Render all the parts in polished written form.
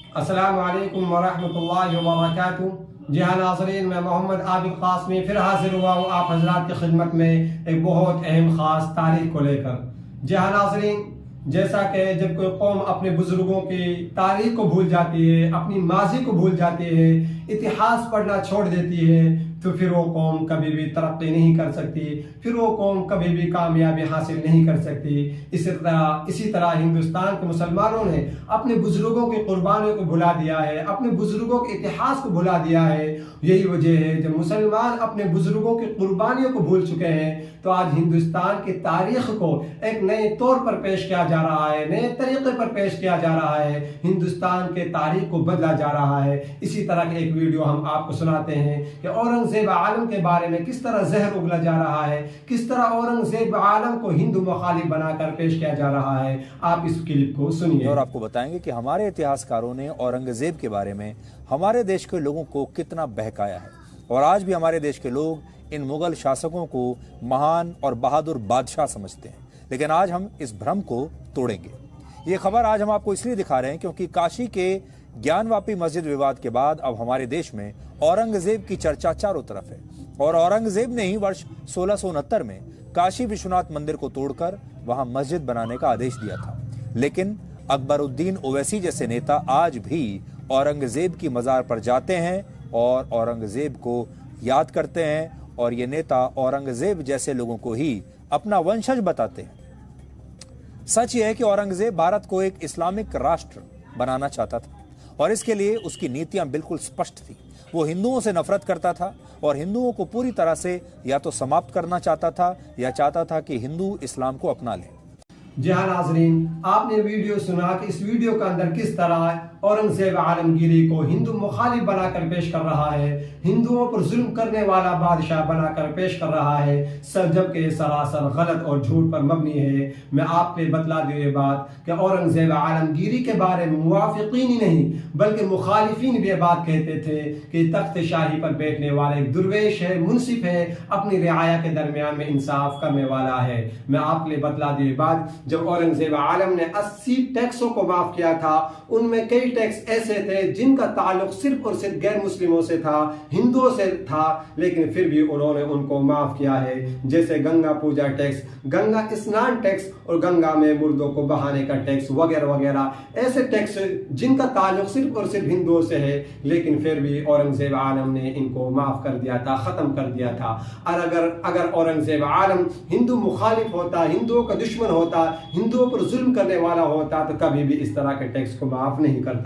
अस्सलामु अलैकुम वरहमतुल्लाहि वबरकातुहू। जी हाँ नाज़रीन, मैं मोहम्मद आबिद क़ासमी फिर हाजिर हुआ हूँ आप हजरात की खिदमत में एक बहुत अहम ख़ास तारीख को लेकर। जी हाँ नाज़रीन, जैसा कि जब कोई कौम अपने बुजुर्गों की तारीख को भूल जाती है, अपनी माजी को भूल जाती है, इतिहास पढ़ना छोड़ देती है, तो फिर वो कौम कभी भी तरक्की नहीं कर सकती, फिर वो कौम कभी भी कामयाबी हासिल नहीं कर सकती। इसी तरह हिंदुस्तान के मुसलमानों ने अपने बुजुर्गों की कुर्बानियों को भुला दिया है, अपने बुजुर्गों के इतिहास को भुला दिया है। यही वजह है जब मुसलमान अपने बुजुर्गों की कुर्बानियों को भूल चुके हैं, तो आज हिंदुस्तान की तारीख को एक नए तौर पर पेश किया जा रहा है, नए तरीके पर पेश किया जा रहा है, हिंदुस्तान के तारीख को बदला जा रहा है। इसी तरह के एक वीडियो हम आपको सुनाते हैं कि औरंगजेब आलम के बारे में किस तरह जहर उगला जा रहा है, किस तरह औरंगजेब आलम को हिंदू मुखालिफ बनाकर पेश किया जा रहा है। आप इस क्लिप को सुनिए और आपको बताएंगे कि हमारे इतिहासकारों ने औरंगजेब के बारे में हमारे देश के लोगों को कितना बहकाया है, और आज भी हमारे देश के लोग इन मुगल शासकों को महान और बहादुर बादशाह समझते हैं। लेकिन आज हम इस भ्रम को तोड़ेंगे। ये खबर आज हम आपको इसलिए दिखा रहे हैं क्योंकि काशी के ज्ञानवापी मस्जिद विवाद के बाद अब हमारे देश में औरंगजेब की चर्चा चारों तरफ है। और औरंगजेब ने ही वर्ष 1669 में काशी विश्वनाथ मंदिर को तोड़कर वहां मस्जिद बनाने का आदेश दिया था। लेकिन अकबरुद्दीन ओवैसी जैसे नेता आज भी औरंगजेब की मजार पर जाते हैं और औरंगजेब को याद करते हैं, और ये नेता औरंगजेब जैसे लोगों को ही अपना वंशज बताते हैं। सच यह है कि औरंगजेब भारत को एक इस्लामिक राष्ट्र बनाना चाहता था, और इसके लिए उसकी नीतियां बिल्कुल स्पष्ट थी। वो हिंदुओं से नफरत करता था और हिंदुओं को पूरी तरह से या तो समाप्त करना चाहता था या चाहता था कि हिंदू इस्लाम को अपना लें। जी हाँ नाजरीन, आपने वीडियो सुना कि इस वीडियो के अंदर किस तरह औरंगजेब आलमगीरी को हिंदू मुखालिफ बनाकर पेश कर रहा है, हिंदुओं पर जुल्म करने वाला बादशाह बनाकर पेश कर रहा है, सब जबकि सरासर गलत और झूठ पर मबनी है। मैं आपने बतला दी ये बात कि औरंगजेब आलमगीरी के बारे में मुवाफिकीन ही नहीं बल्कि मुखालिफिन भी ये बात कहते थे कि तख्त शाही पर बैठने वाला एक दुर्वेश है, मुनसिफ है, अपनी रियाया के दरमियान में इंसाफ करने वाला है। मैं आपने बतला दी बात, जब औरंगजेब आलम ने 80 टैक्सों को माफ किया था, उनमें कई टैक्स ऐसे थे जिनका ताल्लुक सिर्फ और सिर्फ गैर मुस्लिमों से था, हिंदुओं से था, लेकिन फिर भी उन्होंने उनको माफ किया है। जैसे गंगा पूजा टैक्स, गंगा स्नान टैक्स और गंगा में मुर्दों को बहाने का टैक्स वगैरह वगैरह, ऐसे टैक्स जिनका ताल्लुक सिर्फ और सिर्फ हिंदुओं से है, लेकिन फिर भी औरंगजेब आलम ने इनको माफ कर दिया था, खत्म कर दिया था। और अगर औरंगजेब आलम हिंदू मुखालिफ होता, हिंदुओं का दुश्मन होता, हिंदुओं पर जुल्म करने वाला होता, तो कभी भी इस तरह के टैक्स को माफ नहीं करता।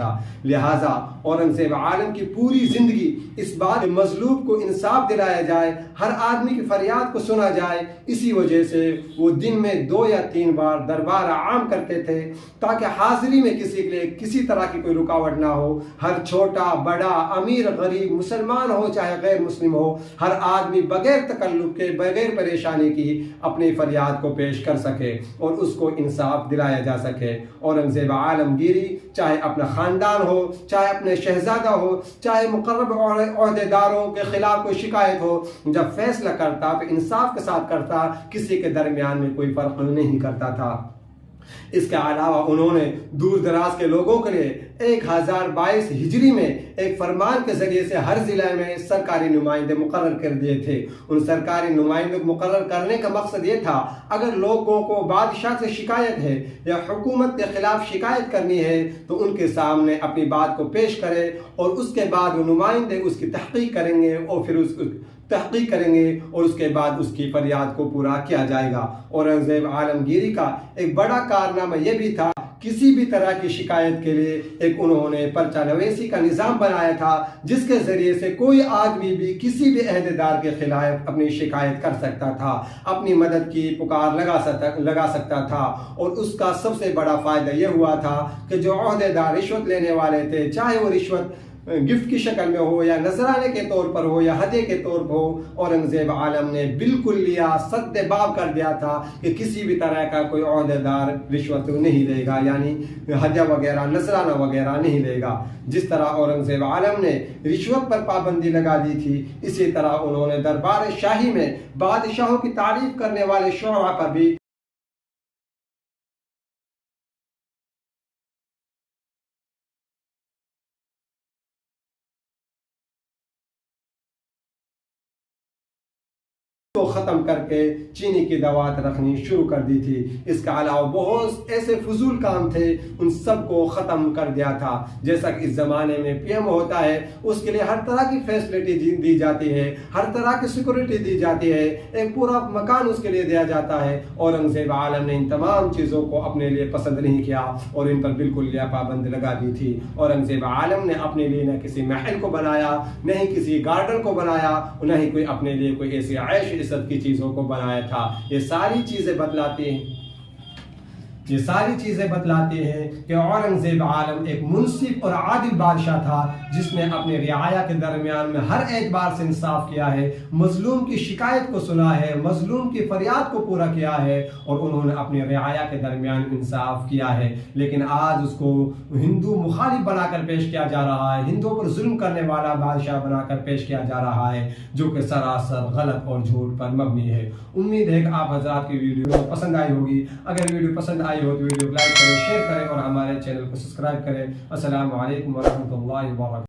लिहाजा औरंगजेब आलम की पूरी जिंदगी इस बात मजलूब को इंसाफ दिलाया जाए, हर आदमी की फरियाद को सुना जाए, इसी वजह से वो दिन में 2 या 3 बार दरबार आम करते थे, ताकि हाजिरी में किसी के लिए किसी तरह की कोई रुकावट ना हो। हर छोटा बड़ा, अमीर गरीब, मुसलमान हो चाहे गैर मुस्लिम हो, हर आदमी बगैर तकल्लुफ के, बगैर परेशानी की अपनी फरियाद को पेश कर सके और उसको इंसाफ दिलाया जा सके। औरंगजेब आलमगीरी चाहे अपना खानदान हो, चाहे अपने शहजादा हो, चाहे मुकर्रब ओहदेदारों के खिलाफ कोई शिकायत हो, जब फैसला करता तो इंसाफ के साथ करता, किसी के दरमियान में कोई फर्क नहीं करता था। इसके अलावा उन्होंने दूर दराज के लोगों के लिए 1022 हिजरी में एक फरमान के जरिए से हर जिले में सरकारी नुमाइंदे मुकर्रर कर दिए थे। उन सरकारी नुमाइंदों को मुकर्रर करने का मकसद ये था, अगर लोगों को बादशाह से शिकायत है या हुकूमत के खिलाफ शिकायत करनी है तो उनके सामने अपनी बात को पेश करे, और उसके बाद वो नुमाइंदे उसकी तहकीक करेंगे और फिर तहकीक करेंगे और उसके बाद उसकी फरियाद को पूरा किया जाएगा। औरंगजेब आलमगीरी का एक बड़ा कारनामा यह भी था, किसी भी तरह की शिकायत के लिए एक उन्होंने पर्चा नवेसी का निज़ाम बनाया था, जिसके जरिए से कोई आदमी भी किसी भी अहदेदार के खिलाफ अपनी शिकायत कर सकता था, अपनी मदद की पुकार लगा सकता था। और उसका सबसे बड़ा फायदा यह हुआ था कि जो अहदेदार रिश्वत लेने वाले थे, चाहे वो रिश्वत गिफ्ट की शक्ल में हो या नजराने के तौर पर हो या हदिये के तौर पर हो, औरंगजेब आलम ने बिल्कुल लिया, सद्देबाब कर दिया था कि किसी भी तरह का कोई ओहदेदार रिश्वत नहीं देगा, यानी हदिया वगैरह, नजराना वगैरह नहीं देगा। जिस तरह औरंगजेब आलम ने रिश्वत पर पाबंदी लगा दी थी, इसी तरह उन्होंने दरबार शाही में बादशाहों की तारीफ करने वाले शोरा पर भी को ख़त्म करके चीनी की दवात रखनी शुरू कर दी थी। इसके अलावा बहुत ऐसे फजूल काम थे, उन सब को ख़त्म कर दिया था। जैसा कि इस ज़माने में पीएम होता है, उसके लिए हर तरह की फैसिलिटी दी जाती है, हर तरह की सिक्योरिटी दी जाती है, एक पूरा मकान उसके लिए दिया जाता है। औरंगज़ेब आलम ने इन तमाम चीज़ों को अपने लिए पसंद नहीं किया और इन पर बिल्कुल पाबंदी लगा दी थी। औरंगज़ेब आलम ने अपने लिए न किसी महल को बनाया, न ही किसी गार्डन को बनाया, न ही कोई अपने लिए कोई ऐसी ऐश इज़्ज़त की चीज़ों को बनाया था। ये सारी चीज़ें बतलाती हैं कि औरंगज़ेब आलम एक मुनसिफ और आदिल बादशाह था, जिसने अपने रियाया के दरमियान में हर एतबार से इंसाफ किया है, मजलूम की शिकायत को सुना है, मजलूम की फरियाद को पूरा किया है और उन्होंने अपने रियाया के दरमियान इंसाफ किया है। लेकिन आज उसको हिंदू मुखालिफ बनाकर पेश किया जा रहा है, हिंदुओं पर जुल्म करने वाला बादशाह बनाकर पेश किया जा रहा है, जो कि सरासर गलत और झूठ पर मबनी है। उम्मीद है कि आप हज़रात की वीडियो पसंद आई होगी। अगर वीडियो पसंद आई हो तो वीडियो को लाइक करें, शेयर करें और हमारे चैनल को सब्सक्राइब करें। अस्सलामु अलैकुम व रहमतुल्लाहि व बरकातहू।